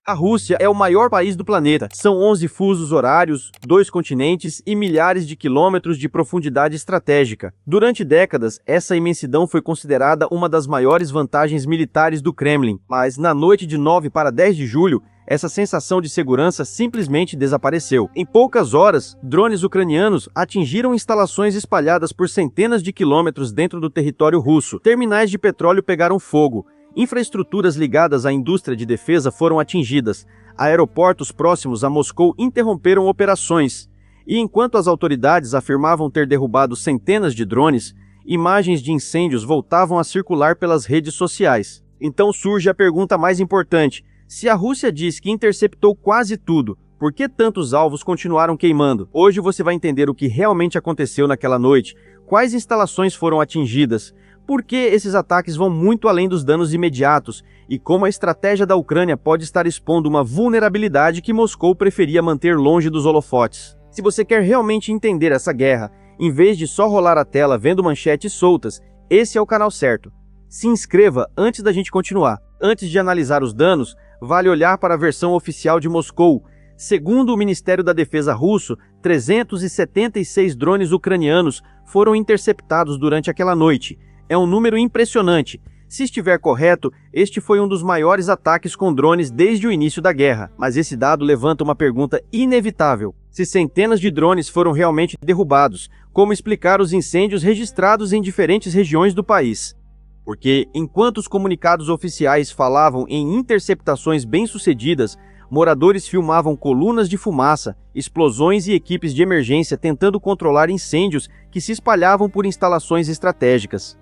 A Rússia é o maior país do planeta. São 11 fusos horários, 2 continentes e milhares de quilômetros de profundidade estratégica. Durante décadas, essa imensidão foi considerada uma das maiores vantagens militares do Kremlin, mas na noite de 9 para 10 de julho, essa sensação de segurança simplesmente desapareceu. Em poucas horas, drones ucranianos atingiram instalações espalhadas por centenas de quilômetros dentro do território russo. Terminais de petróleo pegaram fogo. Infraestruturas ligadas à indústria de defesa foram atingidas. Aeroportos próximos a Moscou interromperam operações. E enquanto as autoridades afirmavam ter derrubado centenas de drones, imagens de incêndios voltavam a circular pelas redes sociais. Então surge a pergunta mais importante: se a Rússia diz que interceptou quase tudo, por que tantos alvos continuaram queimando? Hoje você vai entender o que realmente aconteceu naquela noite, quais instalações foram atingidas, por que esses ataques vão muito além dos danos imediatos e como a estratégia da Ucrânia pode estar expondo uma vulnerabilidade que Moscou preferia manter longe dos holofotes. Se você quer realmente entender essa guerra, em vez de só rolar a tela vendo manchetes soltas, esse é o canal certo. Se inscreva antes da gente continuar. Antes de analisar os danos, vale olhar para a versão oficial de Moscou. Segundo o Ministério da Defesa russo, 376 drones ucranianos foram interceptados durante aquela noite. É um número impressionante. Se estiver correto, este foi um dos maiores ataques com drones desde o início da guerra. Mas esse dado levanta uma pergunta inevitável: se centenas de drones foram realmente derrubados, como explicar os incêndios registrados em diferentes regiões do país? Porque, enquanto os comunicados oficiais falavam em interceptações bem-sucedidas, moradores filmavam colunas de fumaça, explosões e equipes de emergência tentando controlar incêndios que se espalhavam por instalações estratégicas.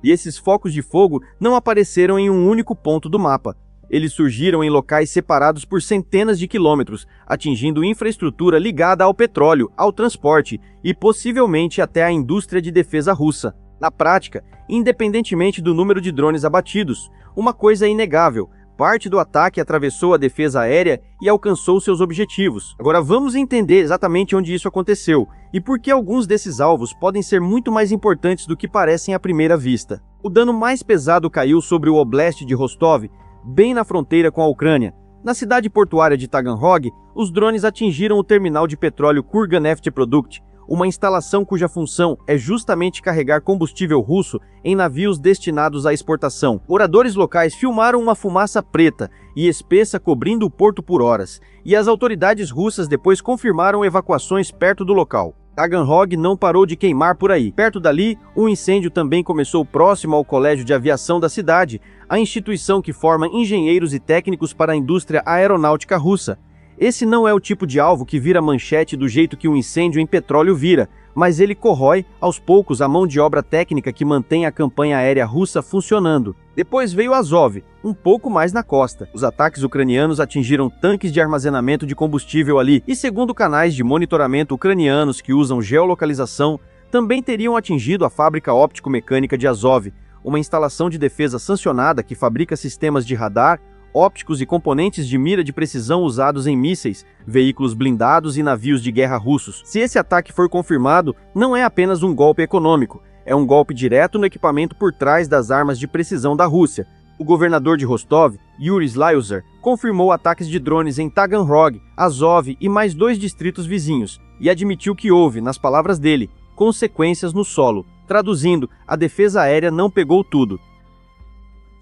E esses focos de fogo não apareceram em um único ponto do mapa. Eles surgiram em locais separados por centenas de quilômetros, atingindo infraestrutura ligada ao petróleo, ao transporte e possivelmente até à indústria de defesa russa. Na prática, independentemente do número de drones abatidos, uma coisa é inegável: parte do ataque atravessou a defesa aérea e alcançou seus objetivos. Agora vamos entender exatamente onde isso aconteceu e por que alguns desses alvos podem ser muito mais importantes do que parecem à primeira vista. O dano mais pesado caiu sobre o Oblast de Rostov, bem na fronteira com a Ucrânia. Na cidade portuária de Taganrog, os drones atingiram o terminal de petróleo Kurganneftprodukt, uma instalação cuja função é justamente carregar combustível russo em navios destinados à exportação. Moradores locais filmaram uma fumaça preta e espessa cobrindo o porto por horas, e as autoridades russas depois confirmaram evacuações perto do local. Taganrog não parou de queimar por aí. Perto dali, um incêndio também começou próximo ao Colégio de Aviação da cidade, a instituição que forma engenheiros e técnicos para a indústria aeronáutica russa. Esse não é o tipo de alvo que vira manchete do jeito que um incêndio em petróleo vira, mas ele corrói, aos poucos, a mão de obra técnica que mantém a campanha aérea russa funcionando. Depois veio Azov, um pouco mais na costa. Os ataques ucranianos atingiram tanques de armazenamento de combustível ali, e segundo canais de monitoramento ucranianos que usam geolocalização, também teriam atingido a fábrica óptico-mecânica de Azov, uma instalação de defesa sancionada que fabrica sistemas de radar, ópticos e componentes de mira de precisão usados em mísseis, veículos blindados e navios de guerra russos. Se esse ataque for confirmado, não é apenas um golpe econômico, é um golpe direto no equipamento por trás das armas de precisão da Rússia. O governador de Rostov, Yuri Slyuzer, confirmou ataques de drones em Taganrog, Azov e mais 2 distritos vizinhos, e admitiu que houve, nas palavras dele, consequências no solo. Traduzindo, a defesa aérea não pegou tudo.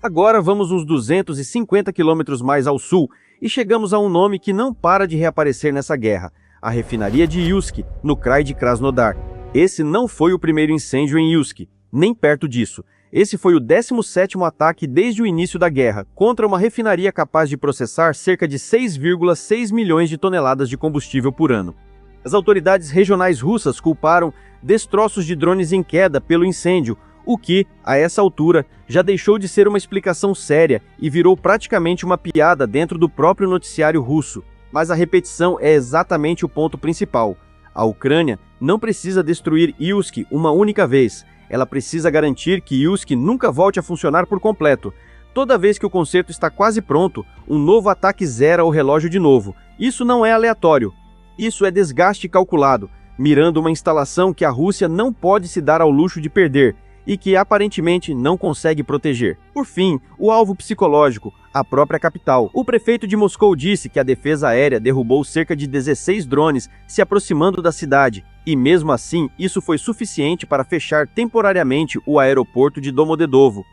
Agora vamos uns 250 quilômetros mais ao sul e chegamos a um nome que não para de reaparecer nessa guerra: a refinaria de Yuysk, no Krai de Krasnodar. Esse não foi o primeiro incêndio em Yuysk, nem perto disso. Esse foi o 17º ataque desde o início da guerra, contra uma refinaria capaz de processar cerca de 6,6 milhões de toneladas de combustível por ano. As autoridades regionais russas culparam destroços de drones em queda pelo incêndio, o que, a essa altura, já deixou de ser uma explicação séria e virou praticamente uma piada dentro do próprio noticiário russo. Mas a repetição é exatamente o ponto principal. A Ucrânia não precisa destruir Yuysk uma única vez. Ela precisa garantir que Yuysk nunca volte a funcionar por completo. Toda vez que o concerto está quase pronto, um novo ataque zera o relógio de novo. Isso não é aleatório. Isso é desgaste calculado, mirando uma instalação que a Rússia não pode se dar ao luxo de perder. e que aparentemente não consegue proteger. Por fim, o alvo psicológico, a própria capital. O prefeito de Moscou disse que a defesa aérea derrubou cerca de 16 drones se aproximando da cidade, e mesmo assim isso foi suficiente para fechar temporariamente o aeroporto de Domodedovo.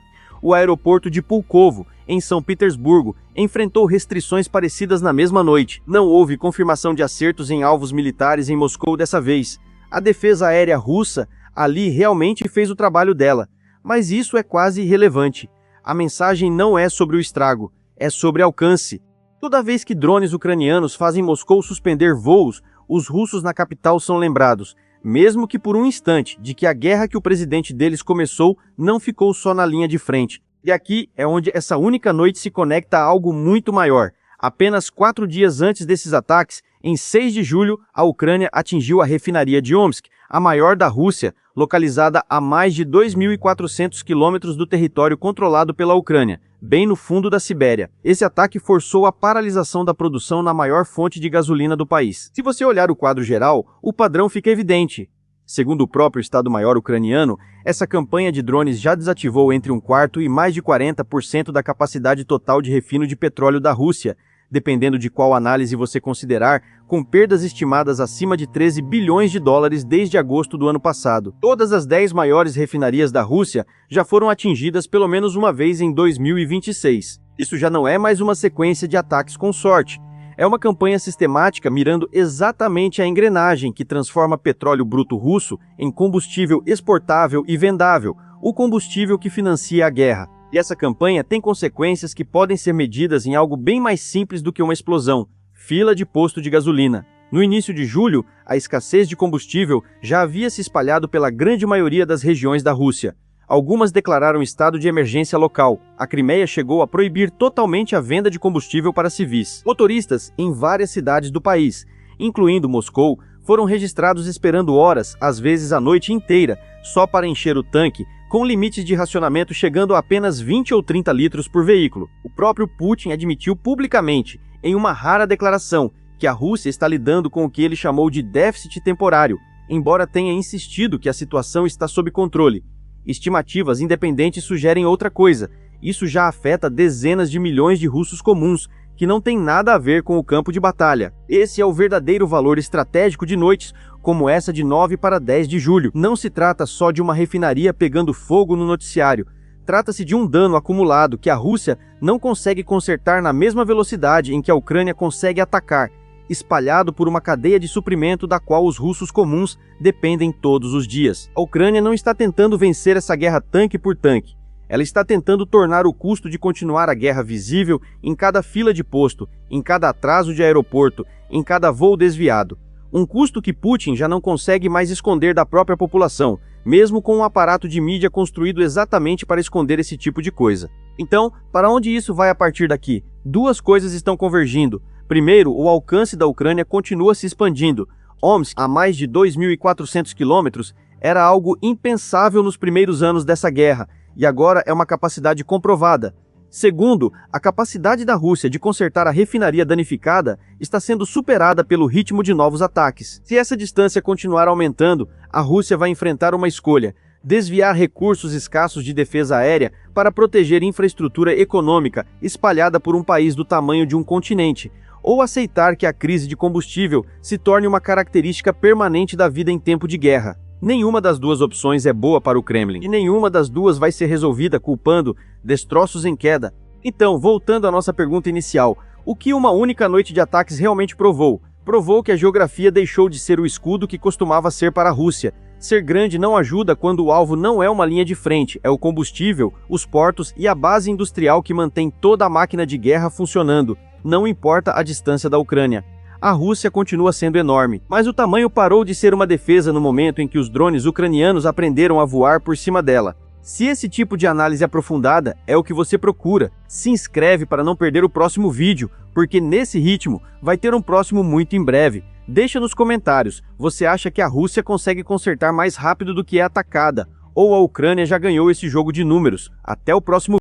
O aeroporto de Pulkovo, em São Petersburgo, enfrentou restrições parecidas na mesma noite. Não houve confirmação de acertos em alvos militares em Moscou dessa vez. A defesa aérea russa ali realmente fez o trabalho dela, mas isso é quase irrelevante. A mensagem não é sobre o estrago, é sobre alcance. Toda vez que drones ucranianos fazem Moscou suspender voos, os russos na capital são lembrados, mesmo que por um instante, de que a guerra que o presidente deles começou não ficou só na linha de frente. E aqui é onde essa única noite se conecta a algo muito maior. Apenas 4 dias antes desses ataques, em 6 de julho, a Ucrânia atingiu a refinaria de Omsk, a maior da Rússia, localizada a mais de 2.400 quilômetros do território controlado pela Ucrânia, bem no fundo da Sibéria. Esse ataque forçou a paralisação da produção na maior fonte de gasolina do país. Se você olhar o quadro geral, o padrão fica evidente. Segundo o próprio Estado-Maior ucraniano, essa campanha de drones já desativou entre 1/4 e mais de 40% da capacidade total de refino de petróleo da Rússia, dependendo de qual análise você considerar, com perdas estimadas acima de 13 bilhões de dólares desde agosto do ano passado. Todas as 10 maiores refinarias da Rússia já foram atingidas pelo menos uma vez em 2026. Isso já não é mais uma sequência de ataques com sorte. É uma campanha sistemática mirando exatamente a engrenagem que transforma petróleo bruto russo em combustível exportável e vendável, o combustível que financia a guerra. E essa campanha tem consequências que podem ser medidas em algo bem mais simples do que uma explosão: fila de posto de gasolina. No início de julho, a escassez de combustível já havia se espalhado pela grande maioria das regiões da Rússia. Algumas declararam estado de emergência local. A Crimeia chegou a proibir totalmente a venda de combustível para civis. Motoristas em várias cidades do país, incluindo Moscou, foram registrados esperando horas, às vezes a noite inteira, só para encher o tanque, com limites de racionamento chegando a apenas 20 ou 30 litros por veículo. O próprio Putin admitiu publicamente, em uma rara declaração, que a Rússia está lidando com o que ele chamou de déficit temporário, embora tenha insistido que a situação está sob controle. Estimativas independentes sugerem outra coisa: isso já afeta dezenas de milhões de russos comuns, que não tem nada a ver com o campo de batalha. Esse é o verdadeiro valor estratégico de noites como essa de 9 para 10 de julho. Não se trata só de uma refinaria pegando fogo no noticiário. Trata-se de um dano acumulado que a Rússia não consegue consertar na mesma velocidade em que a Ucrânia consegue atacar, espalhado por uma cadeia de suprimento da qual os russos comuns dependem todos os dias. A Ucrânia não está tentando vencer essa guerra tanque por tanque. Ela está tentando tornar o custo de continuar a guerra visível em cada fila de posto, em cada atraso de aeroporto, em cada voo desviado. Um custo que Putin já não consegue mais esconder da própria população, mesmo com um aparato de mídia construído exatamente para esconder esse tipo de coisa. Então, para onde isso vai a partir daqui? Duas coisas estão convergindo. Primeiro, o alcance da Ucrânia continua se expandindo. Omsk, a mais de 2.400 quilômetros, era algo impensável nos primeiros anos dessa guerra, e agora é uma capacidade comprovada. Segundo, a capacidade da Rússia de consertar a refinaria danificada está sendo superada pelo ritmo de novos ataques. Se essa distância continuar aumentando, a Rússia vai enfrentar uma escolha: desviar recursos escassos de defesa aérea para proteger infraestrutura econômica espalhada por um país do tamanho de um continente, ou aceitar que a crise de combustível se torne uma característica permanente da vida em tempo de guerra. Nenhuma das duas opções é boa para o Kremlin, e nenhuma das duas vai ser resolvida culpando destroços em queda. Então, voltando à nossa pergunta inicial, o que uma única noite de ataques realmente provou? Provou que a geografia deixou de ser o escudo que costumava ser para a Rússia. Ser grande não ajuda quando o alvo não é uma linha de frente, é o combustível, os portos e a base industrial que mantém toda a máquina de guerra funcionando, não importa a distância da Ucrânia. A Rússia continua sendo enorme, mas o tamanho parou de ser uma defesa no momento em que os drones ucranianos aprenderam a voar por cima dela. Se esse tipo de análise aprofundada é o que você procura, se inscreve para não perder o próximo vídeo, porque nesse ritmo vai ter um próximo muito em breve. Deixa nos comentários, você acha que a Rússia consegue consertar mais rápido do que é atacada, ou a Ucrânia já ganhou esse jogo de números? Até o próximo